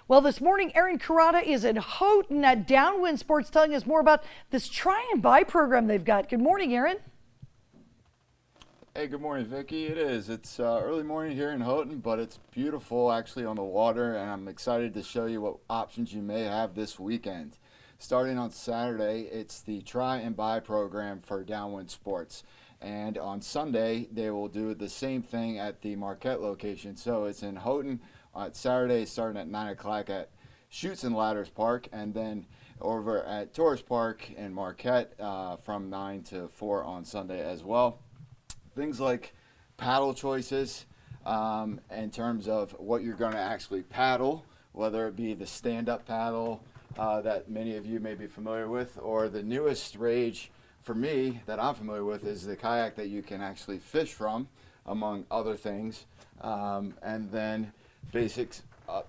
Well, this morning, Aaron Kurata is in Houghton at Downwind Sports telling us more about this try and buy program they've got. Good morning, Aaron. Hey, good morning, Vicki. It is. It's early morning here in Houghton, but it's beautiful actually on the water, and I'm excited to show you what options you may have this weekend. Starting on Saturday, it's the try and buy program for Downwind Sports. And on Sunday, they will do the same thing at the Marquette location. So it's in Houghton on Saturday, starting at 9 o'clock at Chutes and Ladders Park, and then over at Tourist Park in Marquette from 9 to 4 on Sunday as well. Things like paddle choices in terms of what you're going to actually paddle, whether it be the stand-up paddle that many of you may be familiar with, or the newest rage for me that I'm familiar with is the kayak that you can actually fish from, among other things. And then basics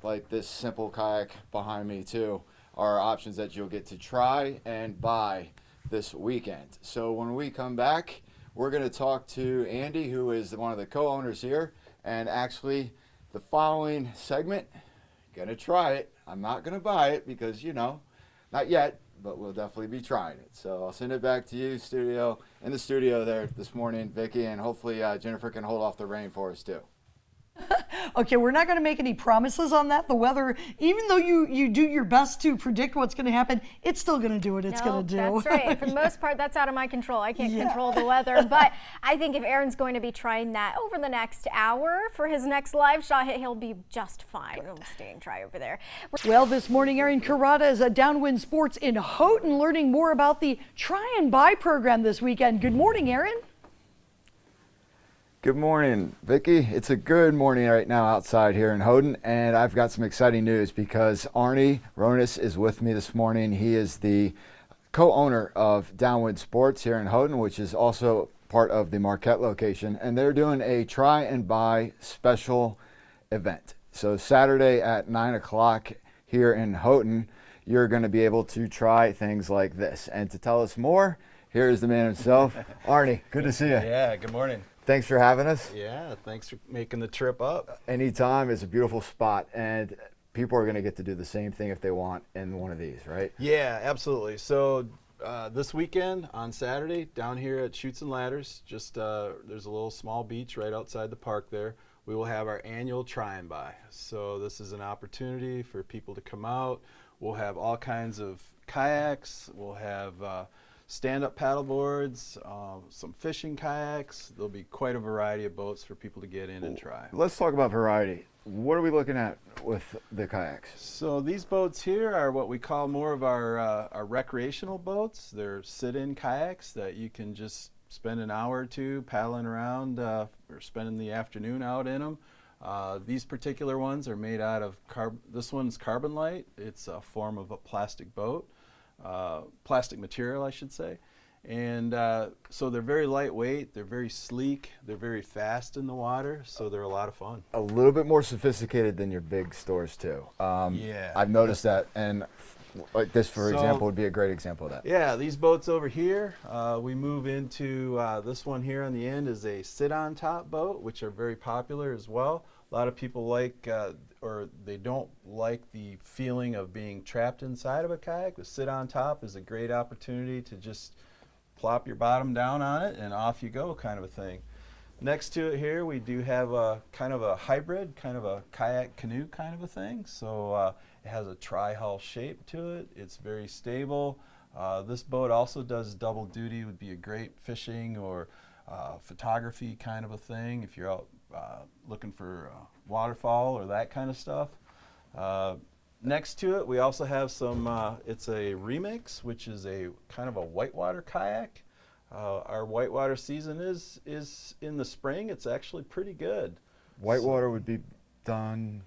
like this simple kayak behind me too are options that you'll get to try and buy this weekend. So when we come back, we're going to talk to Andy, who is one of the co-owners here, and actually the following segment, going to try it. I'm not going to buy it because, you know, not yet, but we'll definitely be trying it. So I'll send it back to you, in the studio there this morning, Vicki, and hopefully Jennifer can hold off the rain for us too. Okay, we're not going to make any promises on that. The weather, even though you do your best to predict what's going to happen, it's still going to do what it's going to do. That's right. For the most part, that's out of my control. I can't control the weather. But I think if Aaron's going to be trying that over the next hour for his next live shot, he'll be just fine. He'll stay and try over there. Well, this morning, Aaron Kurata is at Downwind Sports in Houghton learning more about the try and buy program this weekend. Good morning, Aaron. Good morning, Vicki. It's a good morning right now outside here in Houghton, and I've got some exciting news because Arnie Ronis is with me this morning. He is the co-owner of Downwind Sports here in Houghton, which is also part of the Marquette location, and they're doing a try and buy special event. So Saturday at 9 o'clock here in Houghton, you're going to be able to try things like this. And to tell us more, here is the man himself, Arnie. Good to see you. Yeah, good morning. Thanks for having us. Yeah, thanks for making the trip up. Anytime. It's a beautiful spot, and people are going to get to do the same thing if they want in one of these, right? Yeah, absolutely. So this weekend on Saturday down here at Chutes and Ladders, just there's a little small beach right outside the park there. We will have our annual try and buy. So this is an opportunity for people to come out. We'll have all kinds of kayaks. We'll have stand-up paddle boards, some fishing kayaks. There'll be quite a variety of boats for people to get in and try. Let's talk about variety. What are we looking at with the kayaks? So these boats here are what we call more of our recreational boats. They're sit-in kayaks that you can just spend an hour or two paddling around or spending the afternoon out in them. These particular ones are made out of this one's carbon light. It's a form of a plastic boat. Plastic material, I should say. And so they're very lightweight, they're very sleek, they're very fast in the water, so they're a lot of fun. A little bit more sophisticated than your big stores too. Yeah. I've noticed that, and like this, for example, would be a great example of that. Yeah, these boats over here, we move into this one here on the end is a sit-on top boat, which are very popular as well. A lot of people like, or they don't like the feeling of being trapped inside of a kayak. The sit on top is a great opportunity to just plop your bottom down on it and off you go kind of a thing. Next to it here, we do have a kind of a hybrid, kind of a kayak canoe kind of a thing. So it has a tri-hull shape to it. It's very stable. This boat also does double duty. It would be a great fishing or photography kind of a thing if you're out looking for waterfall or that kind of stuff. Next to it, we also have some, it's a remix, which is a kind of a whitewater kayak. Our whitewater season is in the spring. It's actually pretty good. Whitewater would be done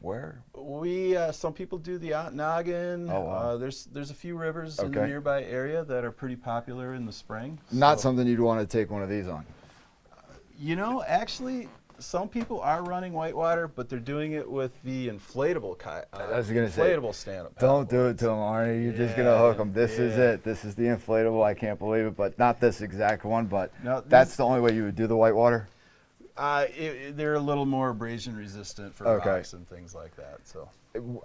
where? We some people do the Ontonagon. Oh, wow. There's a few rivers in the nearby area that are pretty popular in the spring. Not something you'd want to take one of these on. You know, actually, some people are running whitewater, but they're doing it with the inflatable inflatable stand-up. Don't do it to them, Arnie. You're just gonna hook them. This is it. This is the inflatable. I can't believe it, but not this exact one. But no, that's the only way you would do the whitewater. They're a little more abrasion resistant for rocks and things like that. So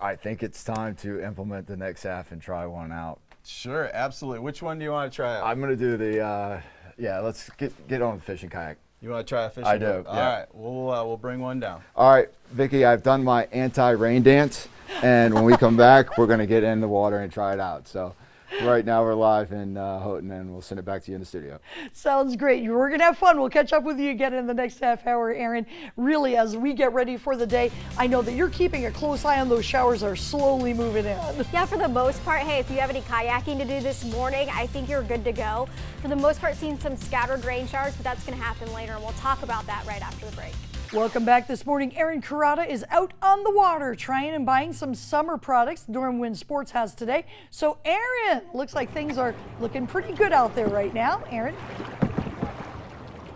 I think it's time to implement the next half and try one out. Sure, absolutely. Which one do you want to try out? I'm going to do the, let's get on the fishing kayak. You want to try a fishing I do, boat? yeah. All right, we'll bring one down. All right, Vicki, I've done my anti-rain dance, and when we come back, we're going to get in the water and try it out. So right now we're live in Houghton, and we'll send it back to you in the studio. Sounds great. We're going to have fun. We'll catch up with you again in the next half hour, Aaron. Really, as we get ready for the day, I know that you're keeping a close eye on those showers that are slowly moving in. Yeah, for the most part, hey, if you have any kayaking to do this morning, I think you're good to go. For the most part, seeing some scattered rain showers, but that's going to happen later, and we'll talk about that right after the break. Welcome back this morning. Aaron Kurata is out on the water trying and buying some summer products Durham Wind Sports has today. So Aaron, looks like things are looking pretty good out there right now. Aaron?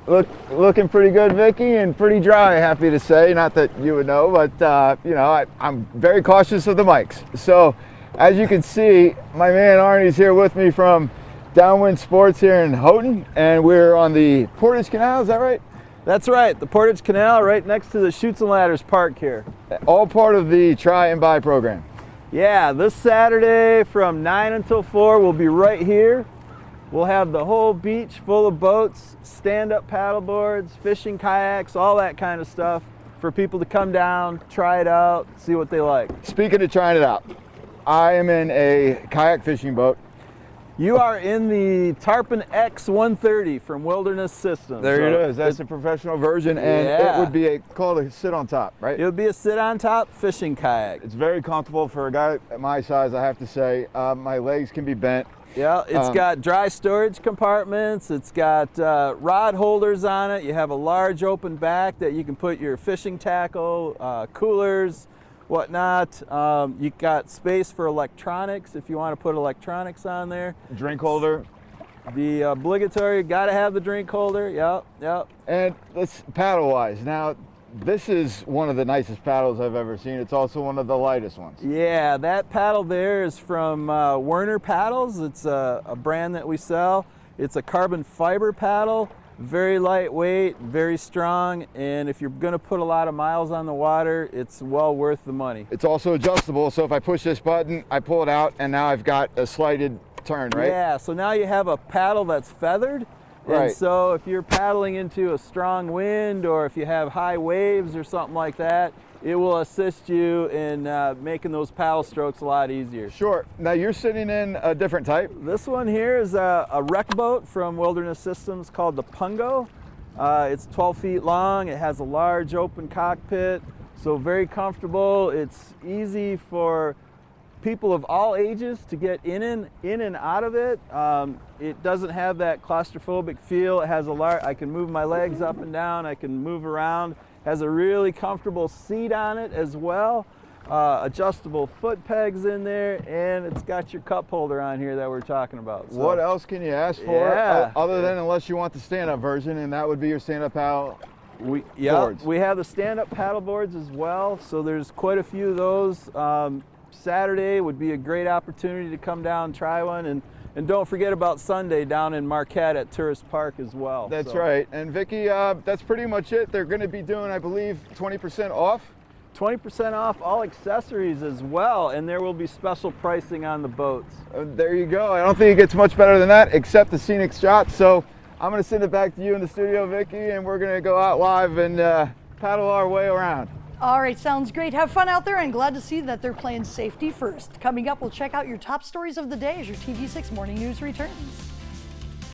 Looking pretty good, Vicki, and pretty dry, happy to say. Not that you would know, but I'm very cautious of the mics. So as you can see, my man Arnie's here with me from Downwind Sports here in Houghton, and we're on the Portage Canal, is that right? That's right, the Portage Canal right next to the Chutes and Ladders Park here. All part of the Try and Buy program. Yeah, this Saturday from 9 until 4, we'll be right here. We'll have the whole beach full of boats, stand-up paddle boards, fishing kayaks, all that kind of stuff for people to come down, try it out, see what they like. Speaking of trying it out, I am in a kayak fishing boat. You are in the Tarpon X130 from Wilderness Systems. There it is. That's the professional version, and it would be called a sit on top, right? It would be a sit on top fishing kayak. It's very comfortable for a guy at my size, I have to say. My legs can be bent. Yeah, it's got dry storage compartments. It's got rod holders on it. You have a large open back that you can put your fishing tackle, coolers, whatnot. You got space for electronics if you want to put electronics on there. Drink holder. The obligatory, got to have the drink holder. Yep. And let's paddle wise. Now, this is one of the nicest paddles I've ever seen. It's also one of the lightest ones. Yeah, that paddle there is from Werner Paddles. It's a brand that we sell. It's a carbon fiber paddle. Very lightweight, very strong, and if you're going to put a lot of miles on the water, it's well worth the money. It's also adjustable, so if I push this button, I pull it out, and now I've got a slighted turn, right? Yeah, so now you have a paddle that's feathered, and so if you're paddling into a strong wind or if you have high waves or something like that, it will assist you in making those paddle strokes a lot easier. Sure. Now you're sitting in a different type. This one here is a wreck boat from Wilderness Systems called the Pungo. It's 12 feet long. It has a large open cockpit, so very comfortable. It's easy for people of all ages to get in and out of it. It doesn't have that claustrophobic feel. It has I can move my legs up and down. I can move around. Has a really comfortable seat on it as well. Adjustable foot pegs in there, and it's got your cup holder on here that we're talking about. So, what else can you ask for other than unless you want the stand-up version, and that would be your stand-up paddle boards? We have the stand-up paddle boards as well, so there's quite a few of those. Saturday would be a great opportunity to come down and try one, and don't forget about Sunday down in Marquette at Tourist Park as well. That's right. And Vicki, that's pretty much it. They're going to be doing, I believe, 20% off? 20% off all accessories as well, and there will be special pricing on the boats. There you go. I don't think it gets much better than that, except the scenic shots. So I'm going to send it back to you in the studio, Vicki, and we're going to go out live and paddle our way around. All right, sounds great. Have fun out there, and glad to see that they're playing safety first. Coming up, we'll check out your top stories of the day as your TV6 Morning News returns.